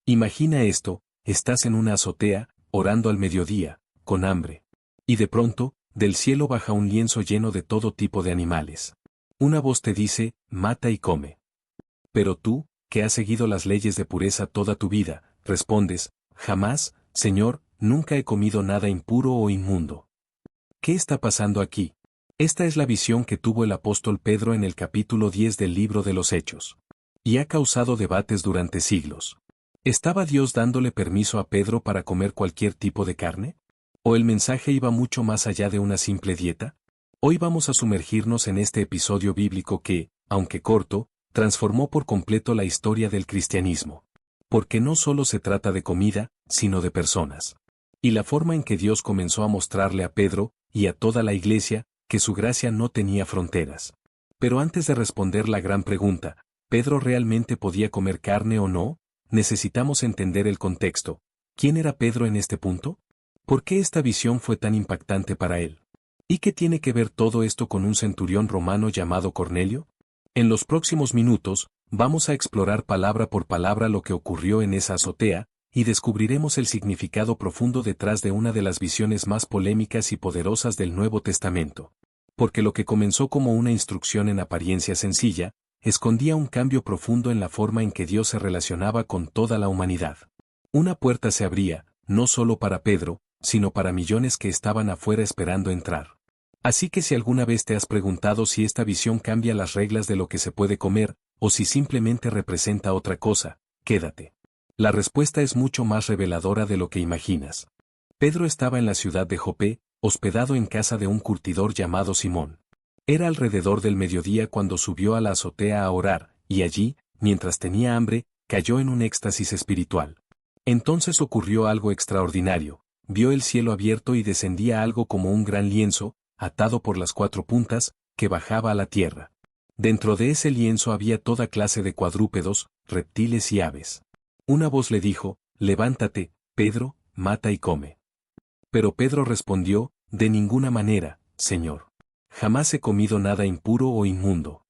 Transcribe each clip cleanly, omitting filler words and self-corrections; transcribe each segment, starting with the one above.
Imagina esto, estás en una azotea, orando al mediodía, con hambre. Y de pronto, del cielo baja un lienzo lleno de todo tipo de animales. Una voz te dice, mata y come. Pero tú, que has seguido las leyes de pureza toda tu vida, respondes, jamás, Señor, nunca he comido nada impuro o inmundo. ¿Qué está pasando aquí? Esta es la visión que tuvo el apóstol Pedro en el capítulo 10 del libro de los Hechos. Y ha causado debates durante siglos. ¿Estaba Dios dándole permiso a Pedro para comer cualquier tipo de carne? ¿O el mensaje iba mucho más allá de una simple dieta? Hoy vamos a sumergirnos en este episodio bíblico que, aunque corto, transformó por completo la historia del cristianismo. Porque no solo se trata de comida, sino de personas. Y la forma en que Dios comenzó a mostrarle a Pedro, y a toda la iglesia, que su gracia no tenía fronteras. Pero antes de responder la gran pregunta, ¿Pedro realmente podía comer carne o no? Necesitamos entender el contexto. ¿Quién era Pedro en este punto? ¿Por qué esta visión fue tan impactante para él? ¿Y qué tiene que ver todo esto con un centurión romano llamado Cornelio? En los próximos minutos, vamos a explorar palabra por palabra lo que ocurrió en esa azotea, y descubriremos el significado profundo detrás de una de las visiones más polémicas y poderosas del Nuevo Testamento. Porque lo que comenzó como una instrucción en apariencia sencilla, escondía un cambio profundo en la forma en que Dios se relacionaba con toda la humanidad. Una puerta se abría, no solo para Pedro, sino para millones que estaban afuera esperando entrar. Así que si alguna vez te has preguntado si esta visión cambia las reglas de lo que se puede comer, o si simplemente representa otra cosa, quédate. La respuesta es mucho más reveladora de lo que imaginas. Pedro estaba en la ciudad de Jope, hospedado en casa de un curtidor llamado Simón. Era alrededor del mediodía cuando subió a la azotea a orar, y allí, mientras tenía hambre, cayó en un éxtasis espiritual. Entonces ocurrió algo extraordinario, vio el cielo abierto y descendía algo como un gran lienzo, atado por las 4 puntas, que bajaba a la tierra. Dentro de ese lienzo había toda clase de cuadrúpedos, reptiles y aves. Una voz le dijo, levántate, Pedro, mata y come. Pero Pedro respondió, de ninguna manera, Señor. Jamás he comido nada impuro o inmundo.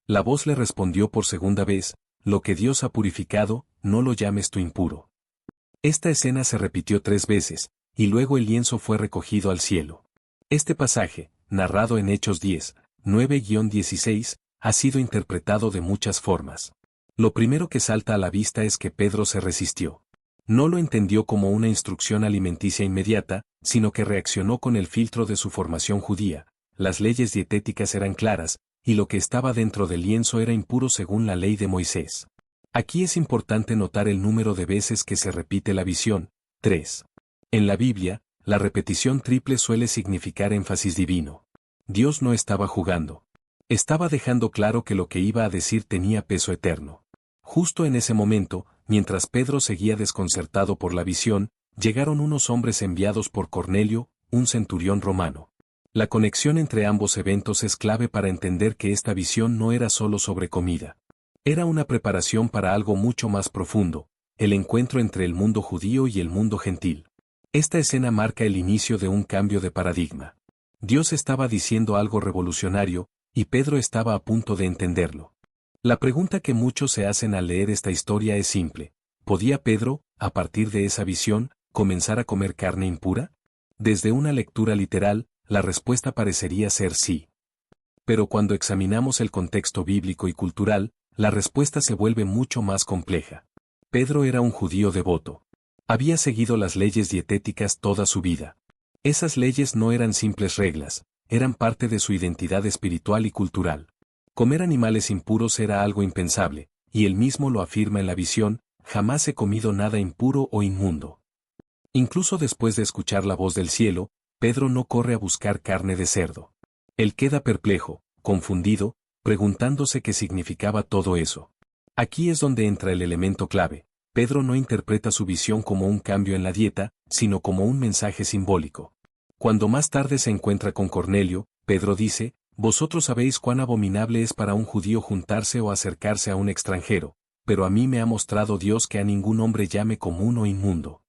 La voz le respondió por segunda vez, lo que Dios ha purificado, no lo llames tú impuro. Esta escena se repitió 3 veces, y luego el lienzo fue recogido al cielo. Este pasaje, narrado en Hechos 10, 9-16, ha sido interpretado de muchas formas. Lo primero que salta a la vista es que Pedro se resistió. No lo entendió como una instrucción alimenticia inmediata, sino que reaccionó con el filtro de su formación judía. Las leyes dietéticas eran claras, y lo que estaba dentro del lienzo era impuro según la ley de Moisés. Aquí es importante notar el número de veces que se repite la visión, 3. En la Biblia, la repetición triple suele significar énfasis divino. Dios no estaba jugando. Estaba dejando claro que lo que iba a decir tenía peso eterno. Justo en ese momento, mientras Pedro seguía desconcertado por la visión, llegaron unos hombres enviados por Cornelio, un centurión romano. La conexión entre ambos eventos es clave para entender que esta visión no era solo sobre comida. Era una preparación para algo mucho más profundo, el encuentro entre el mundo judío y el mundo gentil. Esta escena marca el inicio de un cambio de paradigma. Dios estaba diciendo algo revolucionario, y Pedro estaba a punto de entenderlo. La pregunta que muchos se hacen al leer esta historia es simple. ¿Podía Pedro, a partir de esa visión, comenzar a comer carne impura? Desde una lectura literal, la respuesta parecería ser sí. Pero cuando examinamos el contexto bíblico y cultural, la respuesta se vuelve mucho más compleja. Pedro era un judío devoto. Había seguido las leyes dietéticas toda su vida. Esas leyes no eran simples reglas, eran parte de su identidad espiritual y cultural. Comer animales impuros era algo impensable, y él mismo lo afirma en la visión, jamás he comido nada impuro o inmundo. Incluso después de escuchar la voz del cielo, Pedro no corre a buscar carne de cerdo. Él queda perplejo, confundido, preguntándose qué significaba todo eso. Aquí es donde entra el elemento clave. Pedro no interpreta su visión como un cambio en la dieta, sino como un mensaje simbólico. Cuando más tarde se encuentra con Cornelio, Pedro dice, vosotros sabéis cuán abominable es para un judío juntarse o acercarse a un extranjero, pero a mí me ha mostrado Dios que a ningún hombre llame común o inmundo.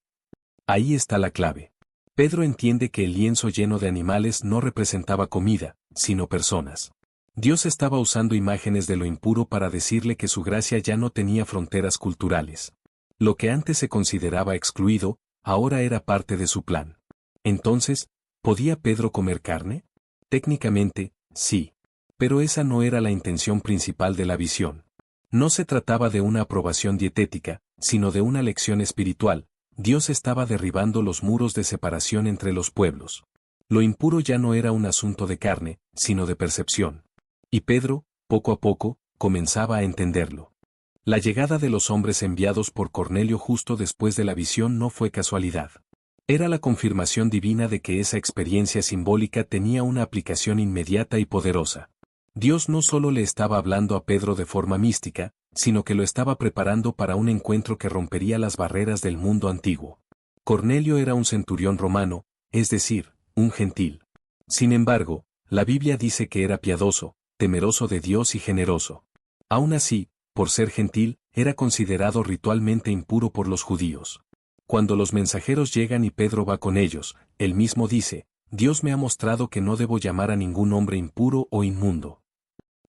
Ahí está la clave. Pedro entiende que el lienzo lleno de animales no representaba comida, sino personas. Dios estaba usando imágenes de lo impuro para decirle que su gracia ya no tenía fronteras culturales. Lo que antes se consideraba excluido, ahora era parte de su plan. Entonces, ¿podía Pedro comer carne? Técnicamente, sí. Pero esa no era la intención principal de la visión. No se trataba de una aprobación dietética, sino de una lección espiritual. Dios estaba derribando los muros de separación entre los pueblos. Lo impuro ya no era un asunto de carne, sino de percepción. Y Pedro, poco a poco, comenzaba a entenderlo. La llegada de los hombres enviados por Cornelio justo después de la visión no fue casualidad. Era la confirmación divina de que esa experiencia simbólica tenía una aplicación inmediata y poderosa. Dios no solo le estaba hablando a Pedro de forma mística, sino que lo estaba preparando para un encuentro que rompería las barreras del mundo antiguo. Cornelio era un centurión romano, es decir, un gentil. Sin embargo, la Biblia dice que era piadoso, temeroso de Dios y generoso. Aún así, por ser gentil, era considerado ritualmente impuro por los judíos. Cuando los mensajeros llegan y Pedro va con ellos, él mismo dice, Dios me ha mostrado que no debo llamar a ningún hombre impuro o inmundo.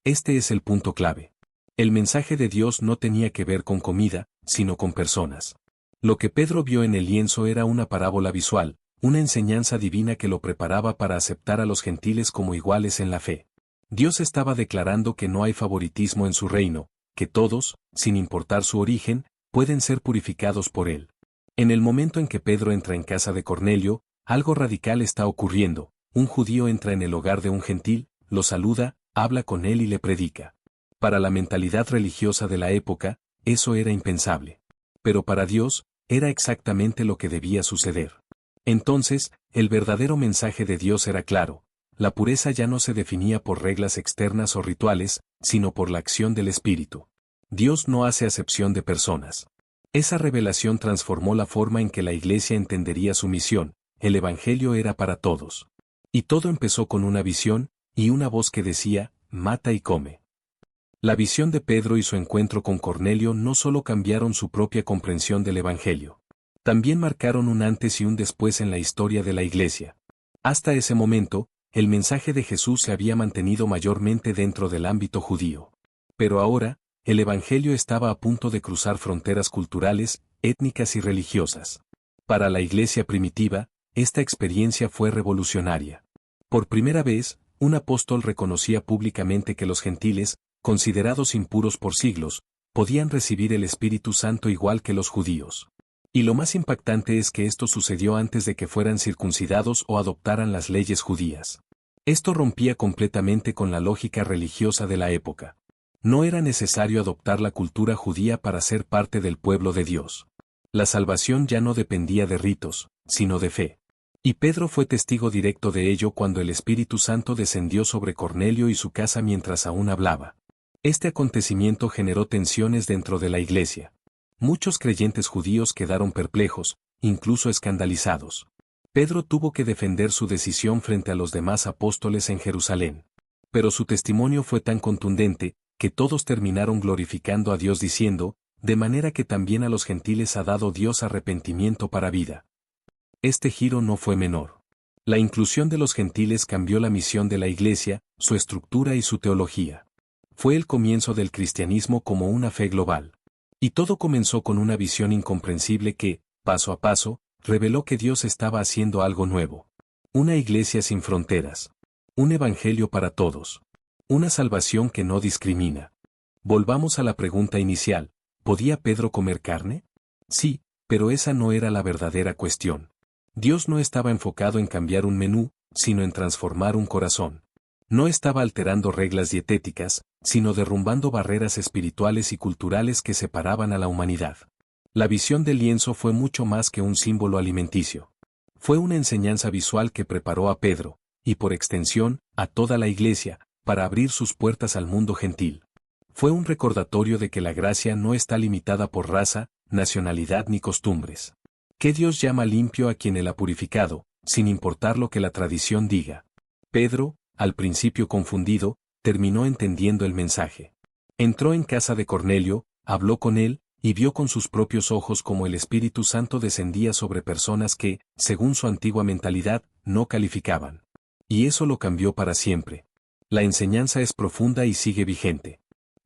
Este es el punto clave. El mensaje de Dios no tenía que ver con comida, sino con personas. Lo que Pedro vio en el lienzo era una parábola visual, una enseñanza divina que lo preparaba para aceptar a los gentiles como iguales en la fe. Dios estaba declarando que no hay favoritismo en su reino, que todos, sin importar su origen, pueden ser purificados por él. En el momento en que Pedro entra en casa de Cornelio, algo radical está ocurriendo. Un judío entra en el hogar de un gentil, lo saluda, habla con él y le predica. Para la mentalidad religiosa de la época, eso era impensable. Pero para Dios, era exactamente lo que debía suceder. Entonces, el verdadero mensaje de Dios era claro. La pureza ya no se definía por reglas externas o rituales, sino por la acción del Espíritu. Dios no hace acepción de personas. Esa revelación transformó la forma en que la Iglesia entendería su misión. El Evangelio era para todos. Y todo empezó con una visión, y una voz que decía, mata y come. La visión de Pedro y su encuentro con Cornelio no solo cambiaron su propia comprensión del Evangelio. También marcaron un antes y un después en la historia de la Iglesia. Hasta ese momento, el mensaje de Jesús se había mantenido mayormente dentro del ámbito judío. Pero ahora, el Evangelio estaba a punto de cruzar fronteras culturales, étnicas y religiosas. Para la Iglesia primitiva, esta experiencia fue revolucionaria. Por primera vez, un apóstol reconocía públicamente que los gentiles, considerados impuros por siglos, podían recibir el Espíritu Santo igual que los judíos. Y lo más impactante es que esto sucedió antes de que fueran circuncidados o adoptaran las leyes judías. Esto rompía completamente con la lógica religiosa de la época. No era necesario adoptar la cultura judía para ser parte del pueblo de Dios. La salvación ya no dependía de ritos, sino de fe. Y Pedro fue testigo directo de ello cuando el Espíritu Santo descendió sobre Cornelio y su casa mientras aún hablaba. Este acontecimiento generó tensiones dentro de la iglesia. Muchos creyentes judíos quedaron perplejos, incluso escandalizados. Pedro tuvo que defender su decisión frente a los demás apóstoles en Jerusalén. Pero su testimonio fue tan contundente, que todos terminaron glorificando a Dios diciendo, de manera que también a los gentiles ha dado Dios arrepentimiento para vida. Este giro no fue menor. La inclusión de los gentiles cambió la misión de la Iglesia, su estructura y su teología. Fue el comienzo del cristianismo como una fe global. Y todo comenzó con una visión incomprensible que, paso a paso, reveló que Dios estaba haciendo algo nuevo. Una iglesia sin fronteras. Un evangelio para todos. Una salvación que no discrimina. Volvamos a la pregunta inicial, ¿podía Pedro comer carne? Sí, pero esa no era la verdadera cuestión. Dios no estaba enfocado en cambiar un menú, sino en transformar un corazón. No estaba alterando reglas dietéticas, sino derrumbando barreras espirituales y culturales que separaban a la humanidad. La visión del lienzo fue mucho más que un símbolo alimenticio. Fue una enseñanza visual que preparó a Pedro, y por extensión, a toda la iglesia, para abrir sus puertas al mundo gentil. Fue un recordatorio de que la gracia no está limitada por raza, nacionalidad ni costumbres. Que Dios llama limpio a quien Él ha purificado, sin importar lo que la tradición diga. Pedro, al principio confundido, terminó entendiendo el mensaje. Entró en casa de Cornelio, habló con él, y vio con sus propios ojos cómo el Espíritu Santo descendía sobre personas que, según su antigua mentalidad, no calificaban. Y eso lo cambió para siempre. La enseñanza es profunda y sigue vigente.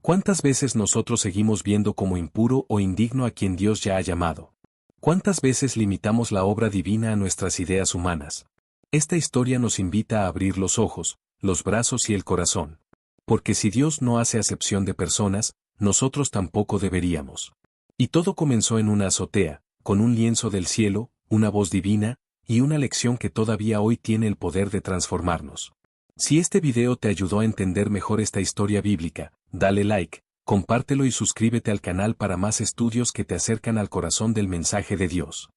¿Cuántas veces nosotros seguimos viendo como impuro o indigno a quien Dios ya ha llamado? ¿Cuántas veces limitamos la obra divina a nuestras ideas humanas? Esta historia nos invita a abrir los ojos, los brazos y el corazón. Porque si Dios no hace acepción de personas, nosotros tampoco deberíamos. Y todo comenzó en una azotea, con un lienzo del cielo, una voz divina, y una lección que todavía hoy tiene el poder de transformarnos. Si este video te ayudó a entender mejor esta historia bíblica, dale like, compártelo y suscríbete al canal para más estudios que te acercan al corazón del mensaje de Dios.